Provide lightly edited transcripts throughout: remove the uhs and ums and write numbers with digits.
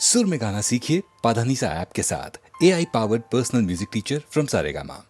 सुर में गाना सीखिए पाधानीसा ऐप के साथ। AI powered personal music teacher from Saregama.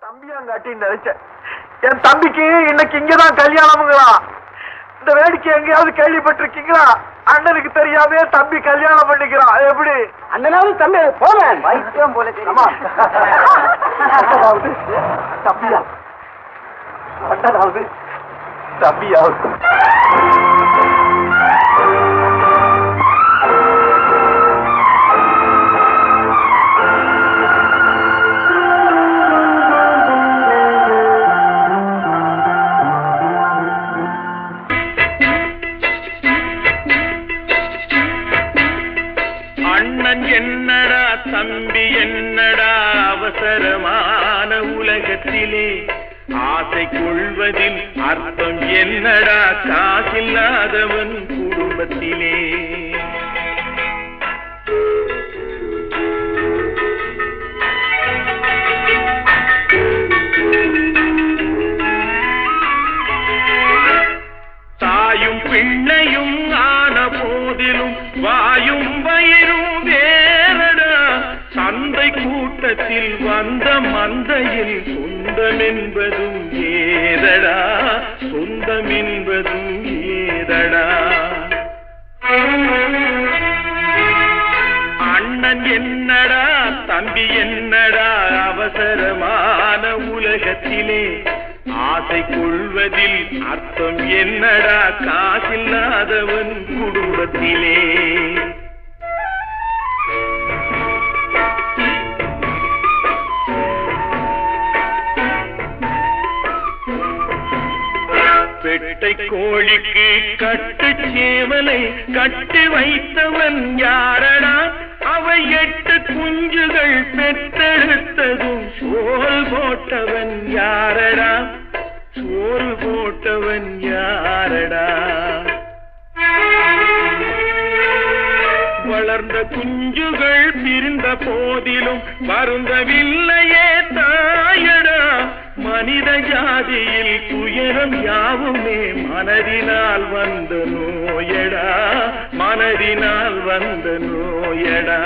தம்பியாங்காட்டி நினைச்சேன். என் தம்பிக்கு இன்னைக்கு இங்கதான் கல்யாணம்ங்களா. இந்த வேடிக்கை எங்கேயாவது கேள்விப்பட்டிருக்கீங்களா? அண்ணனுக்கு தெரியாம தம்பி கல்யாணம் பண்ணிக்கிறான். எப்படி அண்ணனாவது தம்பி போறேன் வைத்தியம் போல தெரியுமா? தம்பியா அண்ணனாவது தம்பியாவது என்னடா தம்பி என்னடா அவசரமான உலகத்திலே ஆசை கொள்வதில் அர்த்தம் என்னடா காசில்லாதவன் குடும்பத்திலே. தாயும் பிள்ளையும் ஆன போதிலும் வாயும் வயிறும் வேறடா. சந்தை கூட்டத்தில் வந்த மந்தையில் சொந்தம் என்பதும் ஏதடா, சொந்தம் என்பதும் ஏதடா. அண்ணன் என்னடா தம்பி என்னடா அவசரமான உலகத்திலே ஆசை கொள்வதில் அர்த்தம் என்னடா காசில்லாதவன் குடும்பத்திலே. பெட்டை கோழிக்கு கட்டு சேவலை கட்டி வைத்தவன் யாரடா? அவை 8 குஞ்சுகள் பெற்றெடுத்ததும் சோல் போட்டவன் யாரடா? சோறு போட்டவன் யாரடா? வளர்ந்த குஞ்சுகள் பிரிந்த போதிலும் வருந்தவில்லையே தாயடா. மனித ஜாதியில் துயரம் யாவுமே மனதினால் வந்த நோயடா, மனதினால் வந்த நோயடா.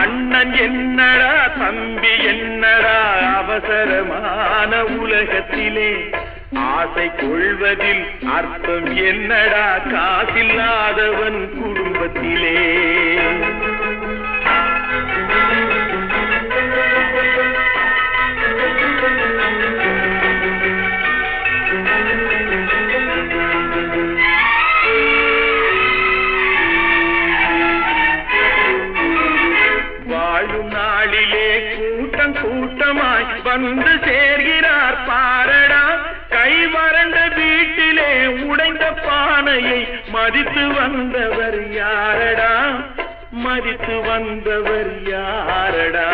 அண்ணன் என்னடா தம்பி என்னடா அவசரமான உலகத்திலே ஆசை கொள்வதில் அர்த்தம் என்னடா காசில்லாதவன் குடும்பத்திலே. வாழும் நாளிலே கூட்டம் கூட்டமாய் வந்து சேர்கிறார் பாரடா. கை வறண்ட வீட்டிலே உடைந்த பானையை மதித்து வந்தவர் யாரடா? மதித்து வந்தவர் யாரடா?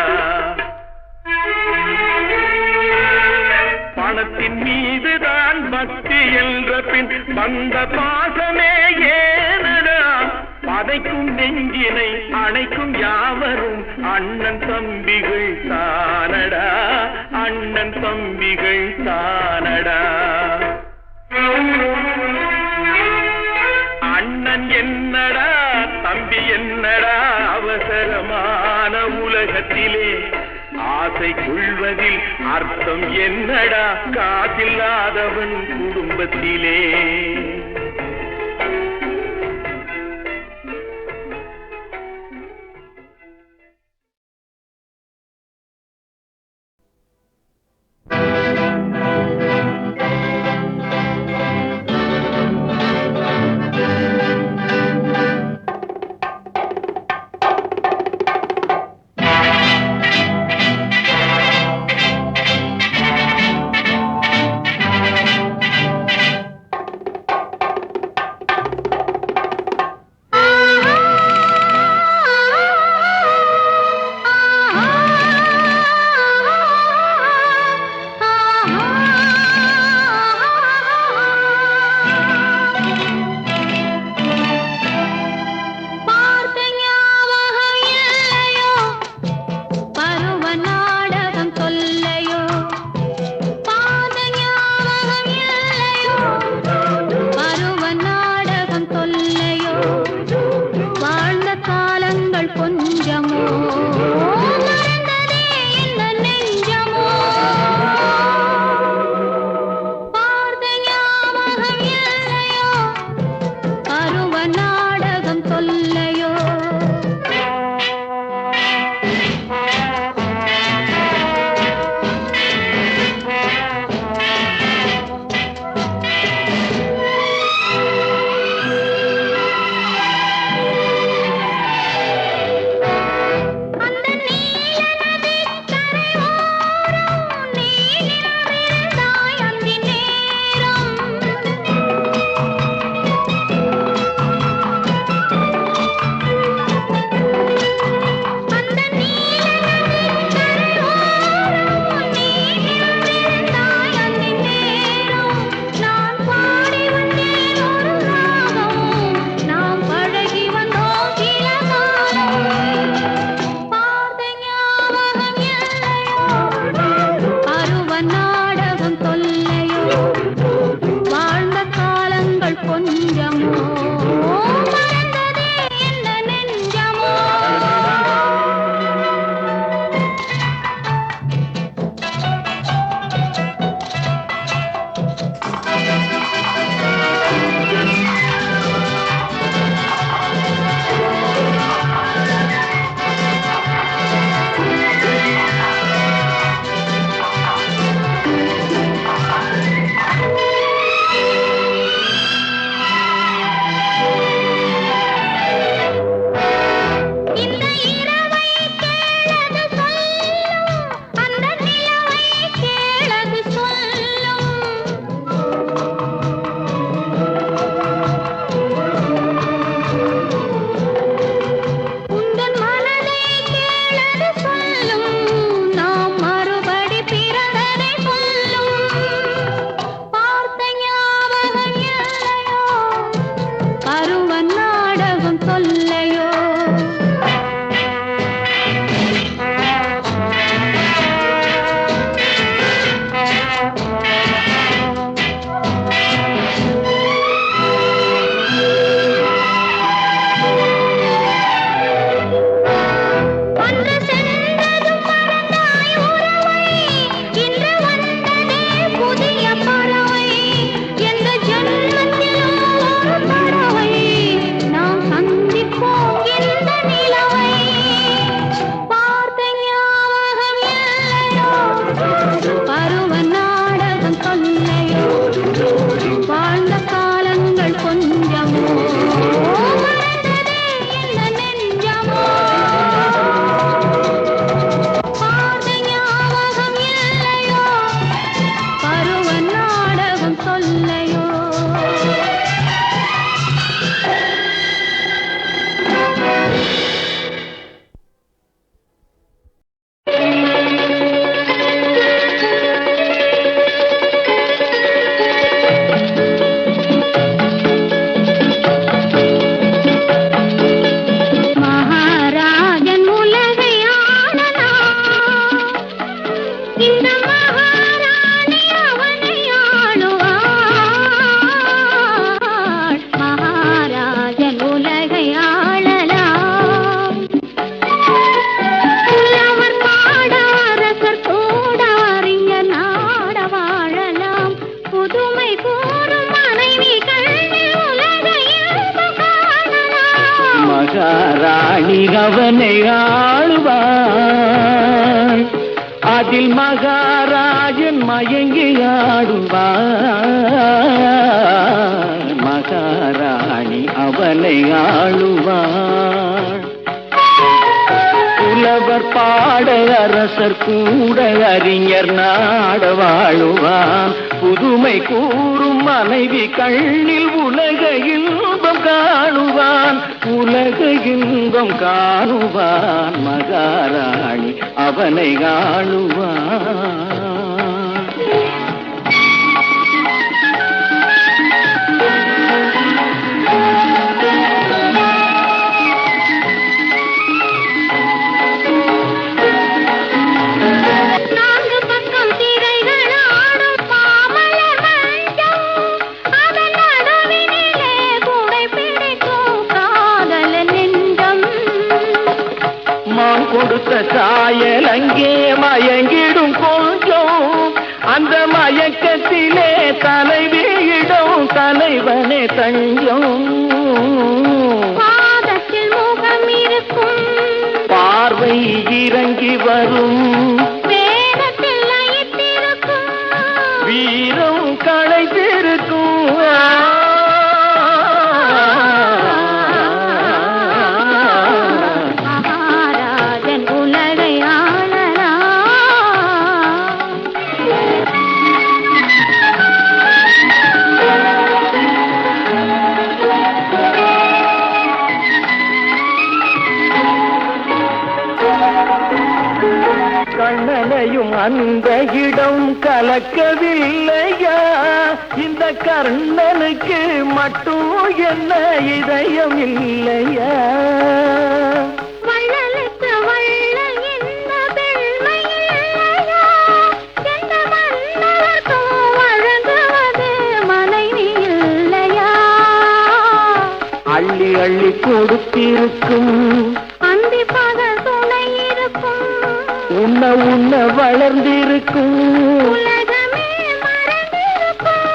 பணத்தின் மீதுதான் பக்தி என்ற பின் வந்த பாசமே ஏனடா? பதைக்கும் நெஞ்சினை அணைக்கும் யாவரும் அண்ணன் தம்பிகள் தானடா, அண்ணன் தம்பிகள் தானடா. அண்ணன் என்னடா தம்பி என்னடா அவசரமான உலகத்திலே ஆசை கொள்வதில் அர்த்தம் என்னடா காசில்லாதவன் குடும்பத்திலே. மகாராணி அவனை ஆளுவாள், அதில் மகாராஜன் மயங்கி ஆடுவார். மகாராணி அவனை ஆளுவார். புலவர் பாட அரசர் கூட அறிஞர் நாட வாழுவான். புதுமை கூறும் மனைவி கண்ணில் உலக இன்பம் காணுவான். உலக இன்பம் காணுவான். மகாராணி அவனை ஆளுவான். கொடுத்த சாயல் அங்கே மயங்கிடும் கொஞ்சம், அந்த மயக்கத்திலே தலைவியிடம் தலைவனே தஞ்சம். பாதத்தில் முகம் இருக்கும், பார்வை இறங்கி வரும், வேகத்தில் லயித்திருக்கும், வீரம் களைத்திருக்கும். கண்ணனையும் அந்த இடம் கலக்கவில்லையா? இந்த கர்ணனுக்கு மட்டும் என்ன இதயம் இல்லையா? வள்ளலுக்கு வள்ளல் என்ன பெருமை இல்லையா? எந்த மன்னருக்கும் வழங்குவது மனைவி இல்லையா? அள்ளி அள்ளி கொடுத்திருக்கும் அந்தி பகல் துணை இருக்கும், உன்ன உன்ன வளர்ந்திருக்கும், உலகமே மறந்திருக்கும்.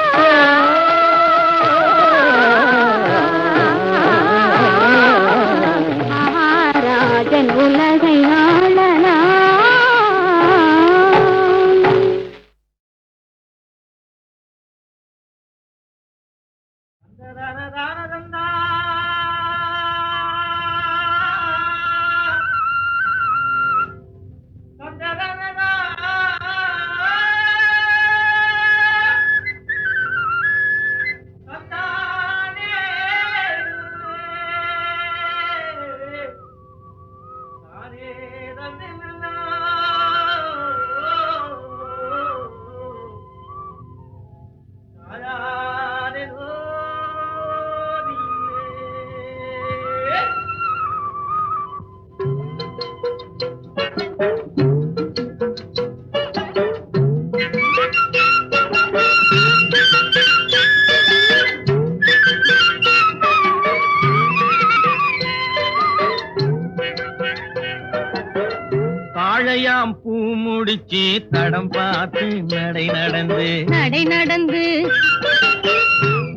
மகாராஜன் உலகை ஆளலாம். வாழையாம் பூ முடிச்சு தடம் பார்த்து நடை நடந்து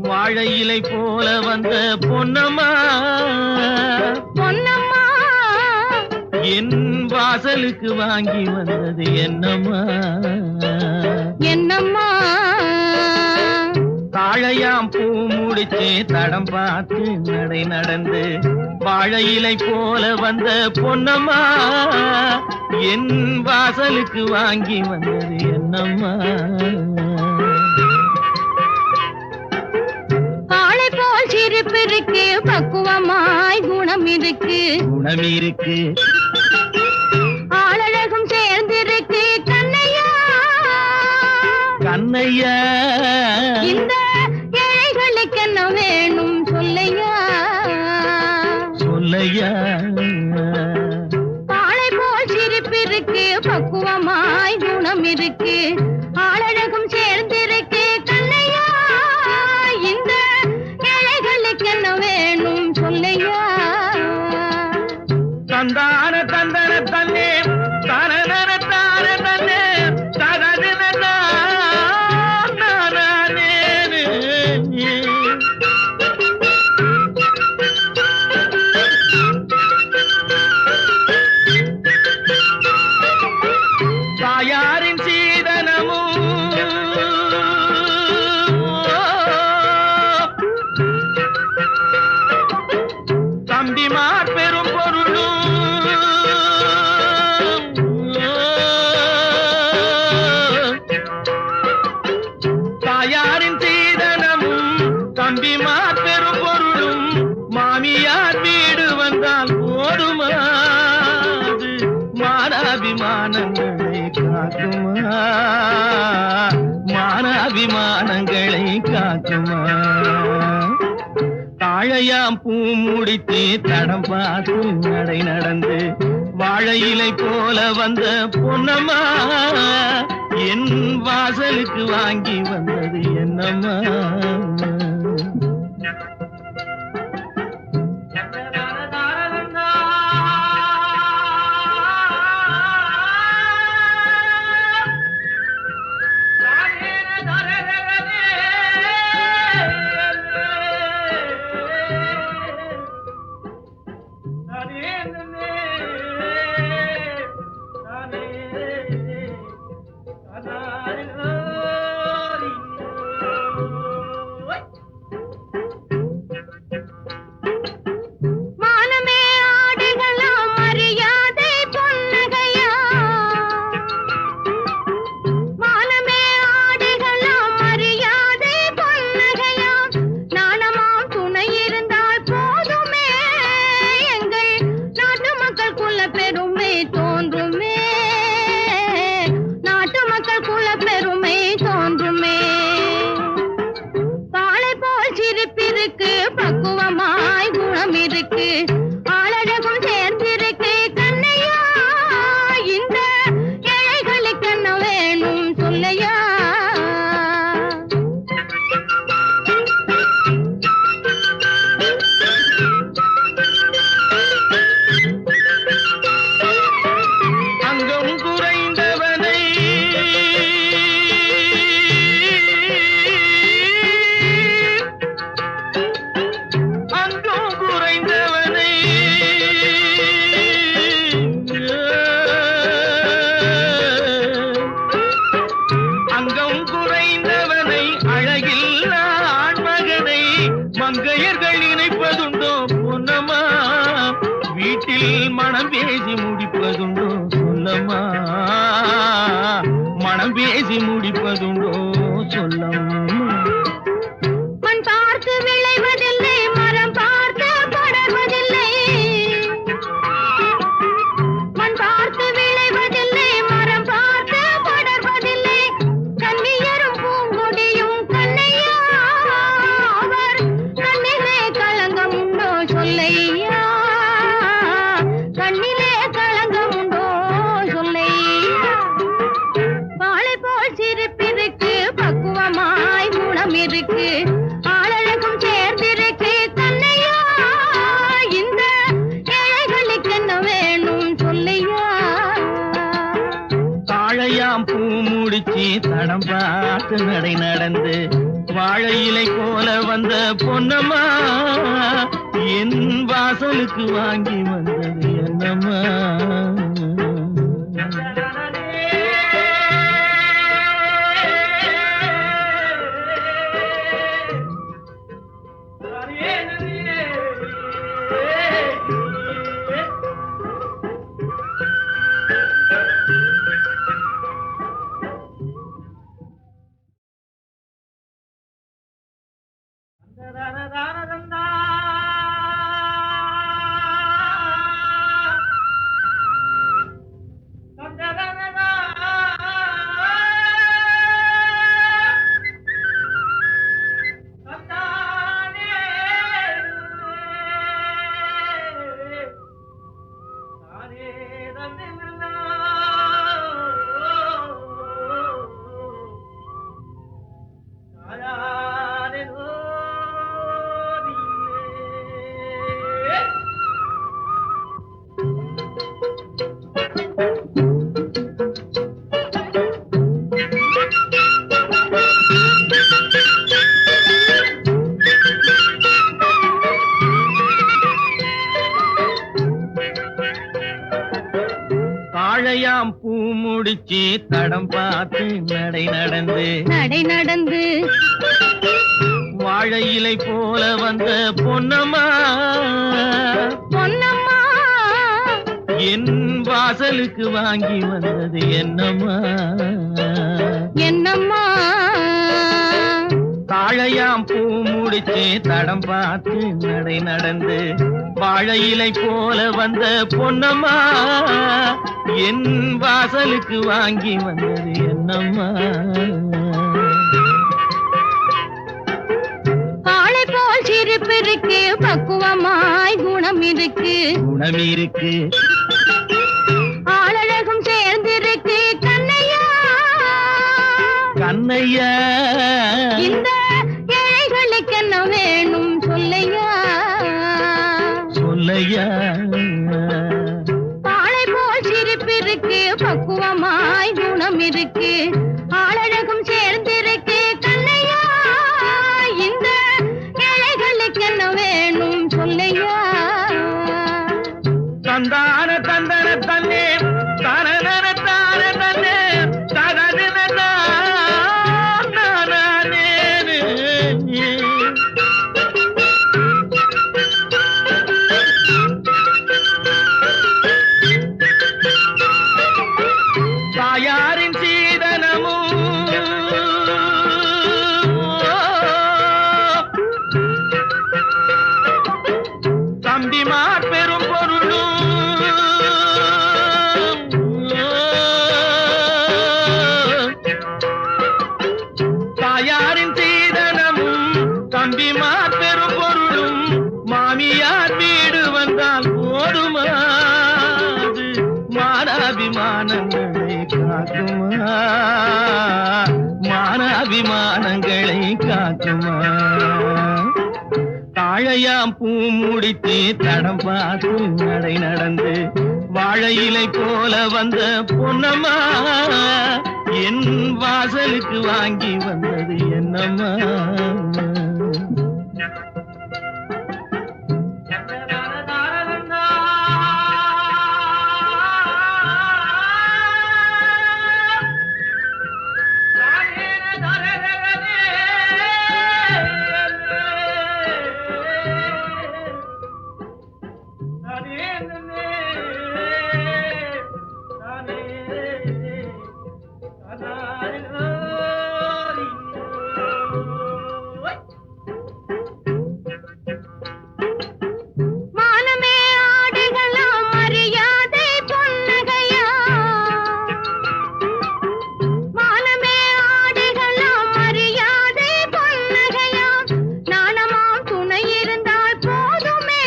வாழை இலை போல வந்த பொன்னம்மா என் வாசலுக்கு வாங்கி வந்தது என்னம்மா தாழையாம் பூ முடிச்சு தடம் பார்த்து நடை நடந்து வாழை இலை போல வந்த பொன்னம்மா என் வாசலுக்கு வாங்கி வந்தது என்னம்மா? காளை போல் சிரிப்பு இருக்கு, பக்குவமாய் குணம் இருக்கு, ஆளழகும் சேர்ந்திருக்கு கண்ணையா இந்த ஏழைகளுக்கு என்ன வேணும் சொல்லையா காளை போல் சிரிப்பு இருக்கு, பக்குவமாய் குணம் இருக்கு, ஆளழகும் சேர்ந்திருக்கு கண்ணையா இந்த ஏழைகளுக்கு என்ன வேணும் சொல்லையா? தந்தான தந்தன தன்னே தனன தான தன்னே தனன மானாபிமானங்களை காக்குமா தாழையாம் பூ முடித்து தடம் பார்த்து நடை நடந்து வாழை இலை போல வந்த பொன்னம்மா என் வாசலுக்கு வாங்கி வந்தது என்னம்மா மங்கையர்கள் நினைப்பதுண்டோ பொன்னம்மா வீட்டில் மனம் பேசி முடிப்பதுண்டோ சொல்லம்மா மனம் பேசி முடிப்பதுண்டோ சொல்லம்மா மண் பார்த்து விளைவதில்லை மரம் பார்த்து படர்வதில்லை மண் பார்த்து விளைவதில்லை மரம் பார்த்து படர்வதில்லை கண்ணியரும் பூங்கொடியும் கண்ணையா அவர் கண்ணிலே களங்கம் உண்டோ சொல்லையா கண்ணிலே களங்கம் உண்டோ சொல்லையா வாழை போல் சிரிப்பிருக்கு பக்குவமாய் குணம் இருக்கு ஆளழகும் சேர்ந்திருக்கு கண்ணையா இந்த ஏழைகளுக்கு என்ன வேணும் சொல்லையா தாழையாம் பூ முடிச்சு தடம் பார்த்து நடை நடந்து வாழை இலை போல வந்த பொன்னம்மா என் வாசலுக்கு வாங்கி வந்தது என்னம்மா தாழையாம் பூ முடிச்சு தடம் பார்த்து நடை நடந்து வாழை இலை போல வந்த பொன்னம்மா பொன்னம்மா என் வாசலுக்கு வாங்கி வந்தது என்னம்மா என்னம்மா தாழையாம் பூ முடிச்சு தடம் பார்த்து நடை நடந்து வாழை இலை போல வந்த பொன்னம்மா என் வாசலுக்கு வாங்கி வந்தது என்னம்மா. காளை போல் சிரிப்பு இருக்கு, பக்குவமாய் குணம் இருக்கு, குணம் இருக்கு, ஆளழகும் சேர்ந்திருக்கு கண்ணையா. கண்ணையா இந்த ஏழைகளுக்கு என்ன வேணும் சொல்லையா, சொல்லையா. காளை போல் சிரிப்பு இருக்கு, பக்குவமாய் குணம் இருக்கு, ஆளழகும் சேர்ந்திருக்கு கண்ணையா. இந்த ஏழைகளுக்கு என்ன வேணும் சொல்லையா. தந்தான தந்தன தன்னே தனதன தான தன்னே தனதன தானே. தாயாரின் சீதனமும் தம்பிமார் பெரும் பொருளும் தாயாரின் சீதனமும் தம்பிமார் பெரும் பொருளும் மாமியார் வீடு வந்தால் போதுமாது மானாபிமானங்களை காக்குமா, மானாபிமானங்களை காக்குமா. தாழையாம் பூ முடித்து தடம் பார்த்து நடை நடந்து வாழை இலை போல வந்த பொன்னம்மா என் வாசலுக்கு வாங்கி வந்தது என்னம்மா. மானமே ஆடைகளாம் மரியாதை பொன்னகையா, மானமே ஆடைகளாம் மரியாதை பொன்னகையா. நாணமாம் துணை இருந்தால் போதுமே,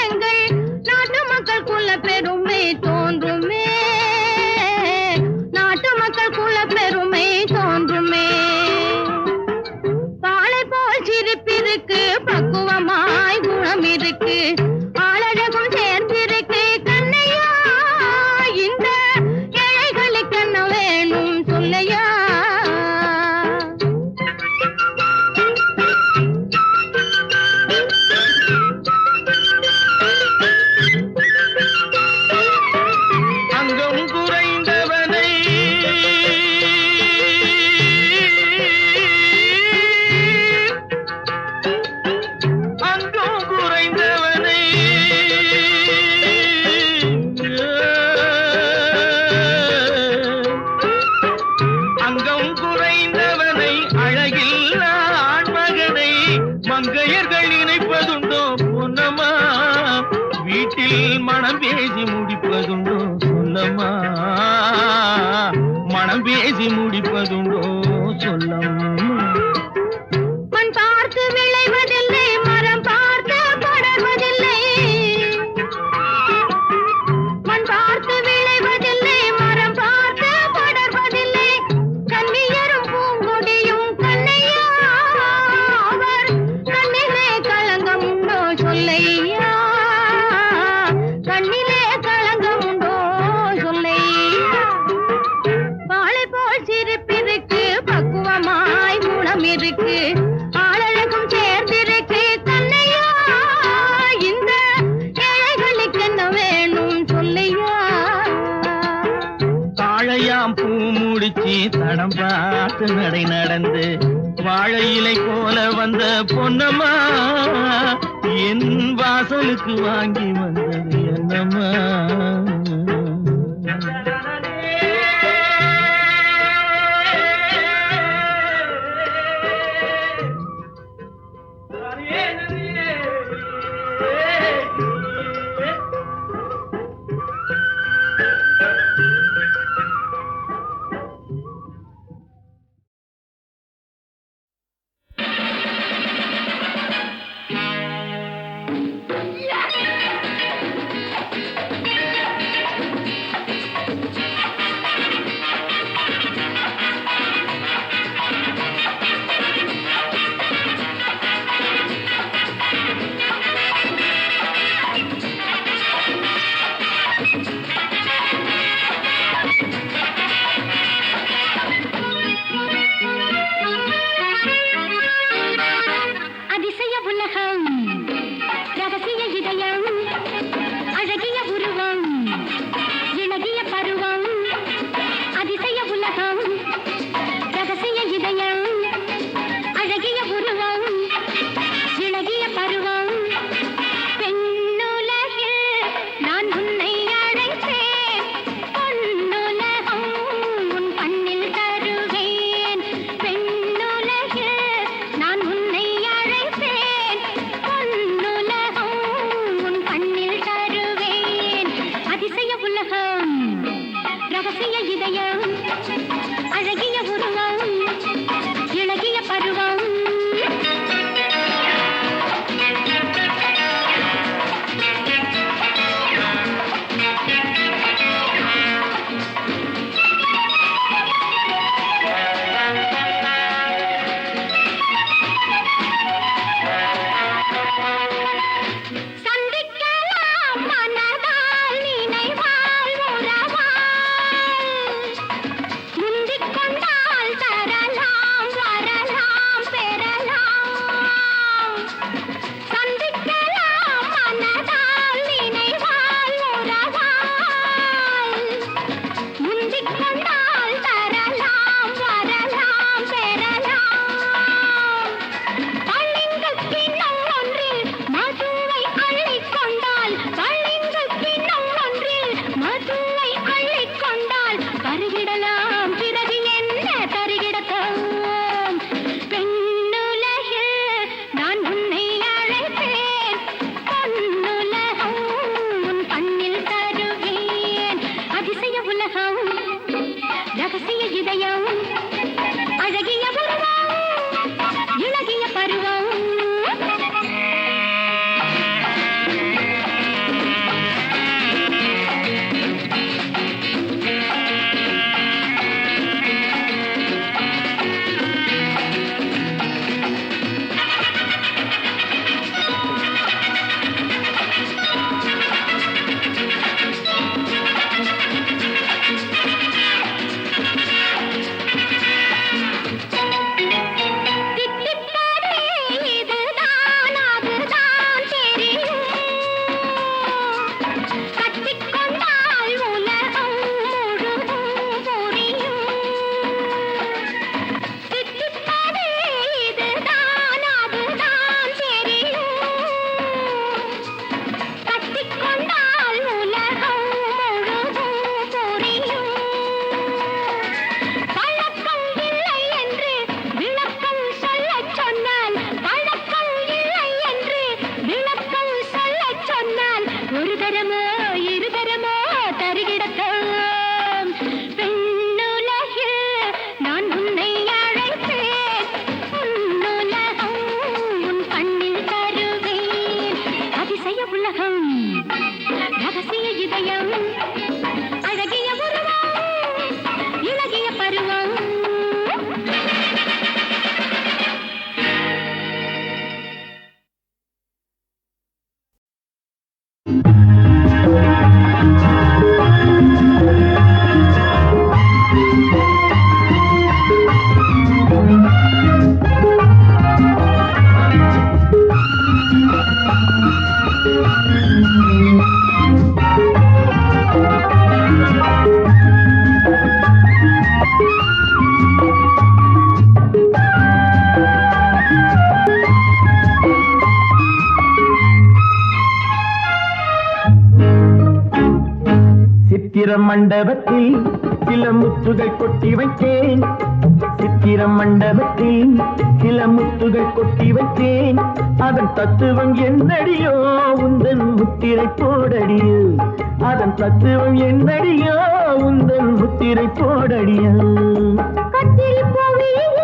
எங்கள் நாட்டு மக்கள் குல பெருமை தோன்றுமே, நாட்டு மக்கள் குல பெருமை தோன்றுமே. காளை போல் சிரிப்பிருக்கு, பக்குவமாய் குணம் இருக்கு, ஆளழகும் சேர்ந்திருக்கு கண்ணையா. இந்த ஏழைகளுக்கு என்ன வேணும் சொல்லையா. அங்கம் குறைந்தவனை அங்கம் குறைந்தவனை அங்கம் குறைந்தவனை அழகில் ஆண்மகனை மங்கையர்கள் நினைப்பதுண்டோ பொன்னம்மா. வீட்டில் மனம் பேசி முடிப்பதுண்டோ சொல்லம்மா, மனம் பேசி முடிப்பதுண்டோ சொல்லம்மா. மண் பார்த்து விளைவதில்லை, மரம் பார்த்து படர்வதில்லை, மண் பார்த்து விளைவதில்லை, மரம் பார்த்து படர்வதில்லை. கன்னியரும் பூங்கொடியும் கண்ணையா, அவர் கண்ணிலே களங்கம் உண்டோ சொல்லையா, கண்ணிலே களங்கம் உண்டோ சொல்லையா. காளை போல் சிரிப்பிருக்கு, பக்குவமாய் குணம் இருக்கு, ஆளழகும் சேர்ந்திருக்கு கண்ணையா. இந்த ஏழைகளுக்கு என்ன வேணும் சொல்லையா. தாழையாம் பூ முடிச்சு தடம் பார்த்து நடை நடந்து வாழை இலை போல வந்த பொன்னம்மா என் வாசலுக்கு வாங்கி வந்தது என்னம்மா. சித்திர மண்டபத்தில் சில முத்துகள் கொட்டி வைத்தேன். சித்திர மண்டபத்தில் சில முத்துகள் கொட்டி வைத்தேன். அதன் தத்துவம் என்னடியோ உந்தன் முத்திரை போடடியோ. அதன் தத்துவம் என்னடியோ உந்தன் முத்திரை போடடியோ. கத்திரி பூவியில்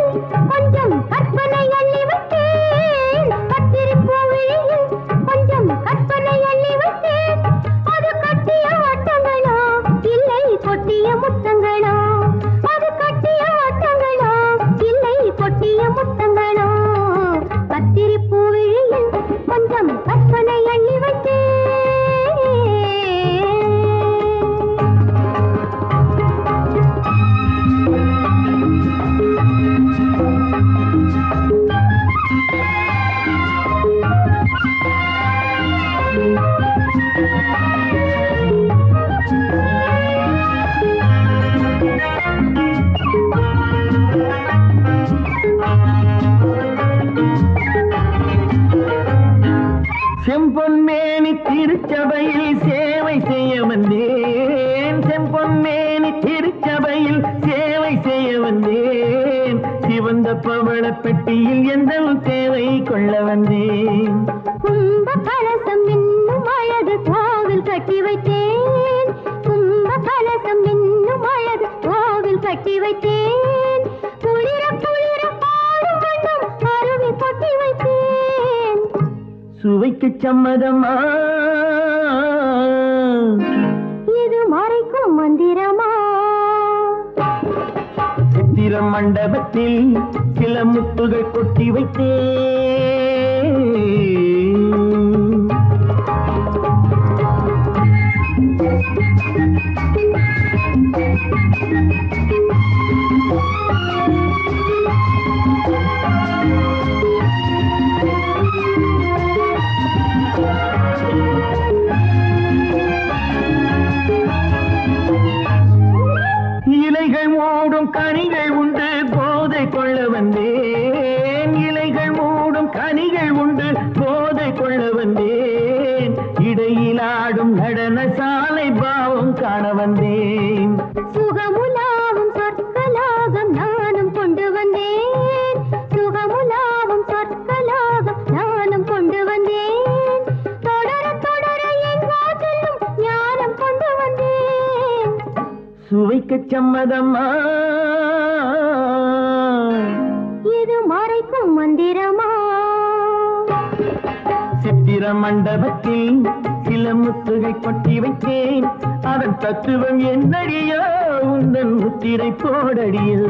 கொஞ்சம் கற்பனை அள்ளி வைத்தேன். கத்திரி பூவியில் கொஞ்சம் கற்பனை அள்ளி வைத்தேன். அது கட்டிய வட்டங்களோ இல்லை கொட்டிய முத்தங்களோ. அது கட்டிய வட்டங்களோ இல்லை கொட்டிய முத்தங்களோ. கத்திரி பூவியில் கொஞ்சம் கற்பனை அள்ளி வைத்தேன். செம்பொன்மேனி திருச்சபையில் சேவை செய்ய வந்தேன். செம்பொன்மேனி திருச்சபையில் சேவை செய்ய வந்தேன். சிவந்த பவள பெட்டியில் எந்த தேவை கொள்ள வந்தேன். கும்ப கலசம் இன்னும் அழகு கோவில் கட்டி வைத்தேன். கும்ப கலசம் இன்னும் அழகு கோவில் கட்டி வைத்தேன். குளிர குளிர பாடும் வண்ணம் அருவி கொட்டி வைத்தேன். சுவைக்கு சம்மதமா இது மறைக்கும் மந்திரமா? சித்திர மண்டபத்தில் சில முத்துகள் கொட்டி வைத்தேன். இலைகள் மூடும் கனிகள் உண்டு போதை கொள்ள வந்தேன். இலைகள் மூடும் கனிகள் உண்டு போதை கொள்ள வந்தேன். இடையில் ஆடும் நடன சாலை பாவம் காண வந்தேன். சுகமுலாவும் சொற்களாகம் நானும் கொண்டு வந்தேன். சுகமுலாவும் சொற்களாகம் நானும் கொண்டு வந்தேன். தொடர தொடர எங்கோ செல்லும் ஞானம் கொண்டு வந்தேன். சுவைக்கு சம்மதமா இது மறைக்கும் மந்திரமா? சித்திர மண்டபத்தில் சில முத்துகள் கொட்டி வைத்தேன். அதன் தத்துவம் என்னடியோ உந்தன் முத்திரை போடடியோ.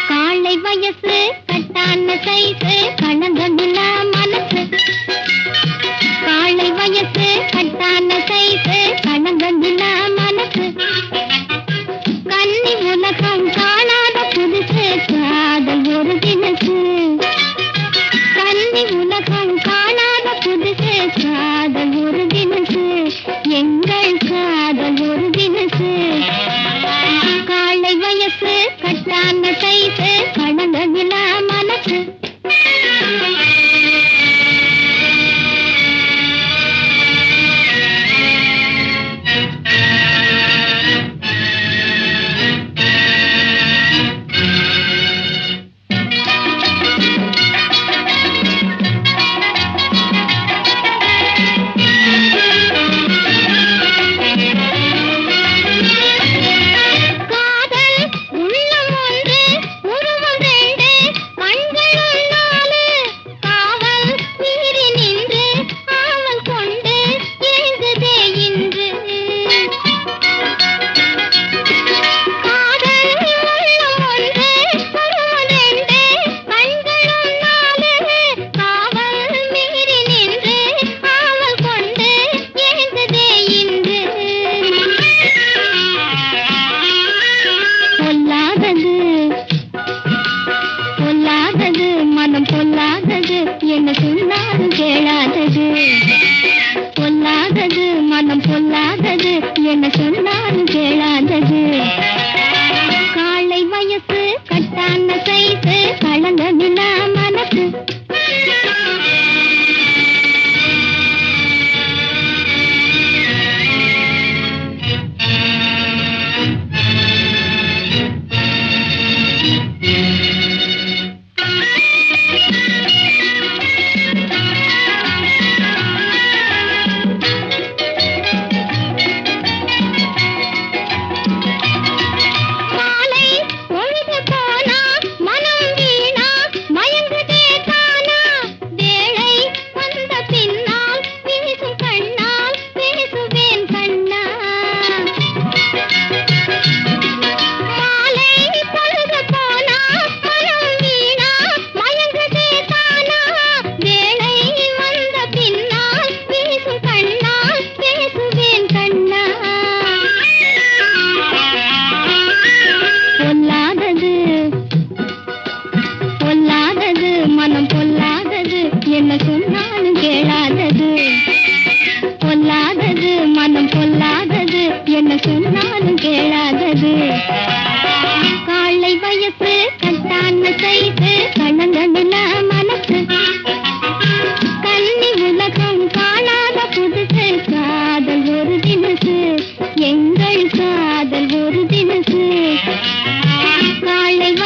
காலை வயசு கட்டான சைசு கணங்கனில மனசு. காலை வயசு கட்டான சைசு கணங்கனில மனசு. கன்னி உலகம் காணாத புதுசு காதல் ஒரு தினசு. கன்னி உலகம் காணாத புதுசு காதல் ஒரு தினசு. எங்கள் காதல் ஒரு தினசு. காலை வயசு கட்டான சைசு கணங்கனில மனசு. காதல் உள்ளம் ஒன்று உருவம் ரெண்டு கண்களும்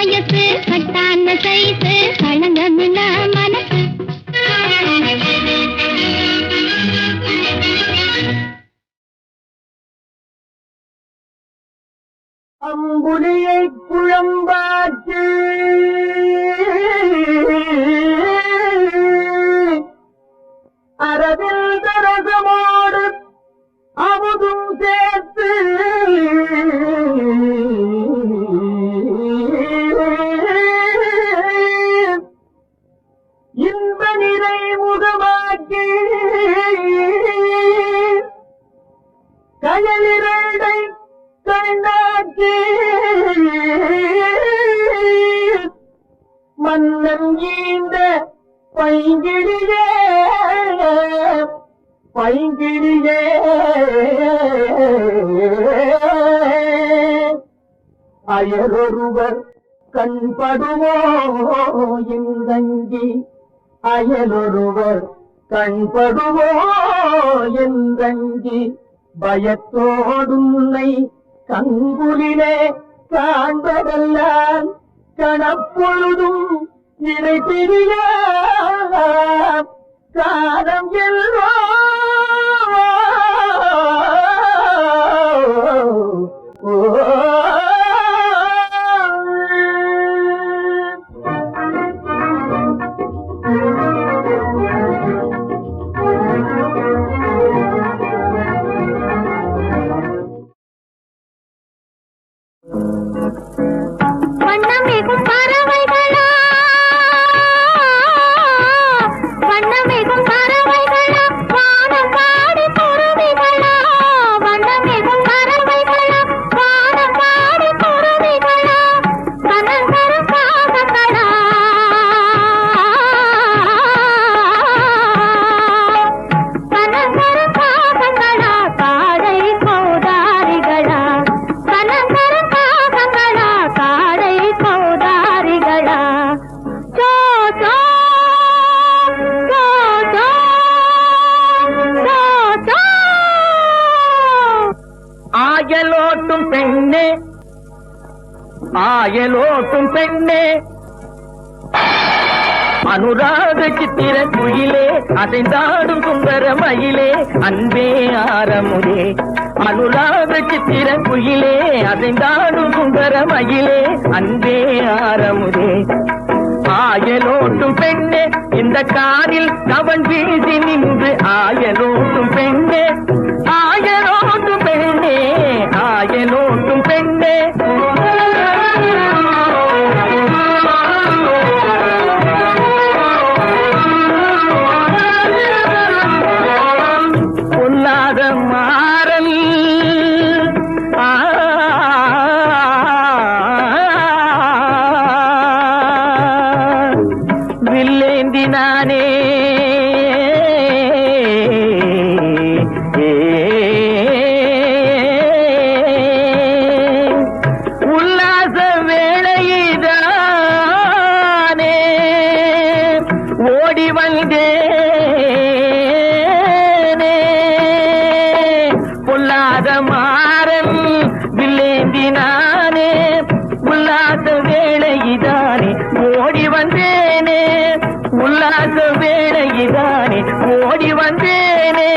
வயசு கட்டான சைசு களங்கமில்ல மனசு அம்புலியை குழம்பாச்சு அரவில் தரசமோடு அமுதும் சேர்த்து இன்ப நிறை முகமாக்கி கயலிரண்டை கண்டாக்கி மன்னன் ஈந்த பைங்கிழியே பைங்கிழியே அயலொருவர் கண்படுமோ எந்தங்கி அயலொருவர் கண்படுமோ எந்தங்கி பயத்தோடுன்னை கங்குலிலே காண்பதெல்லாம் கணப்பொழுதும் இணை பிரிய காலம் எல்லோ வண்ணமிகும் பறவைகளா வண்ணமிகும் பறவைகளா வானம் பாடி குருவிகளா வண்ணமிகும் பறவைகளா வானம் பாடி குருவிகளா கனகரும் காகங்களா கனகரும் காகங்களா காடை கோதாரிகளா கனகரும் காகங்களா காடை கோதாரிகளா சோ சோ சோ சோ சோ சோ ஆயலோட்டும் பெண்ணே ஆயலோட்டும் பெண்ணே அனுராக சித்திர குயிலே அசைந்தாடும் சுந்தர மயிலே அன்பே ஆரமுதே அனுராக சித்திர குயிலே அசைந்தாடும் சுந்தர மயிலே அன்பே ஆரமுதே ஆயலோட்டும் பெண்ணே இந்த காரில் கவன் வீசி நின்று ஆயலோட்டும் பெண்ணே ஆயலோட்டும் பெண்ணே ஆயலோட்டும் பெண்ணே பொல்லாத மாறல் வில்லேந்தினானே உல்லாச வேளையிதானே ஓடி வந்தேனே பொல்லாத மாறன் வில்லேந்தினானே உல்லாச வேளையிதானே ஓடி வந்தேனே உல்லாச வேளையிதானே ஓடி வந்தேனே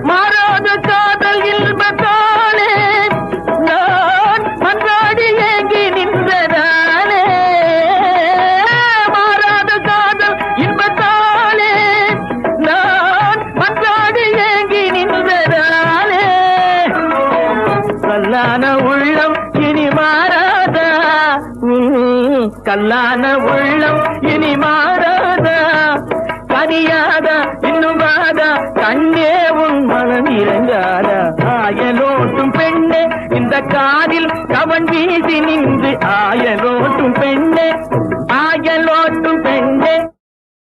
மாறாத காதல் இன்பத்தாலே நான் மன்றாடி ஏங்கி நின்றதானே மாறாத காதல் இன்பத்தாலே நான் மன்றாடி ஏங்கி நின்றதானே கல்லான உள்ளம் இனி மாறாதா கல்லான உள்ளம் இனி மாறாதா கனியாதா இன்னும் வாதா கண்ணே உன் மனம் இறங்காதா ஆயலோட்டும் பெண்ணே இந்த காதில் கவன் வீசி நின்று ஆயலோட்டும் பெண்ணே